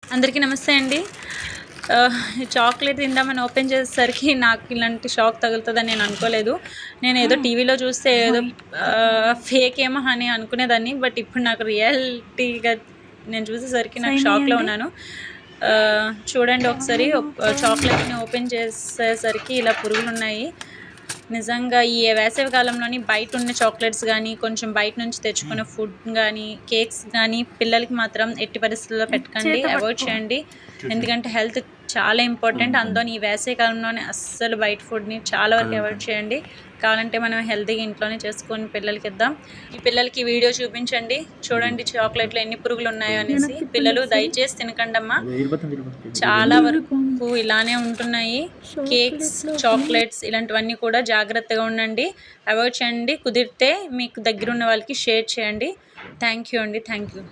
అందరికీ నమస్తే అండి. చాక్లెట్ తిందామని ఓపెన్ చేసేసరికి నాకు ఇలాంటి షాక్ తగులుతుందని నేను అనుకోలేదు. నేను ఏదో టీవీలో చూస్తే ఏదో ఫేక్ ఏమో అని అనుకునేదాన్ని. బట్ ఇప్పుడు నాకు రియాలిటీగా నేను చూసేసరికి నాకు షాక్‌లో ఉన్నాను. చూడండి ఒకసారి చాక్లెట్‌ని ఓపెన్ చేసేసరికి ఇలా పురుగులున్నాయి. నిజంగా ఈ వేసవి కాలంలోని బయటున్న చాక్లెట్స్ గానీ, కొంచెం బయట నుంచి తెచ్చుకున్న ఫుడ్ గానీ, కేక్స్ గానీ పిల్లలకి మాత్రం ఎట్టి పరిస్థితుల్లో పెట్టకండి. అవాయిడ్ చేయండి. ఎందుకంటే హెల్త్ చాలా ఇంపార్టెంట్. అందులోని ఈ వేసవి కాలంలోనే అస్సలు బయట ఫుడ్‌ని చాలా వరకు అవాయిడ్ చేయండి. కావాలంటే మనం హెల్తీగా ఇంట్లోనే చేసుకొని పిల్లలకిద్దాం. ఈ పిల్లలకి వీడియో చూపించండి. చూడండి చాక్లెట్‌లో ఎన్ని పురుగులున్నాయో అనేసి. పిల్లలు దయచేసి తినకండమ్మా. చాలా వరకు ఇలానే ఉంటున్నాయి. కేక్స్, చాక్లెట్స్ ఇలాంటివన్నీ కూడా జాగ్రత్తగా ఉండండి. అవాయిడ్ చేయండి. కుదిరితే మీకు దగ్గరున్న వాళ్ళకి షేర్ చేయండి. థ్యాంక్ యూ అండి. Thank you.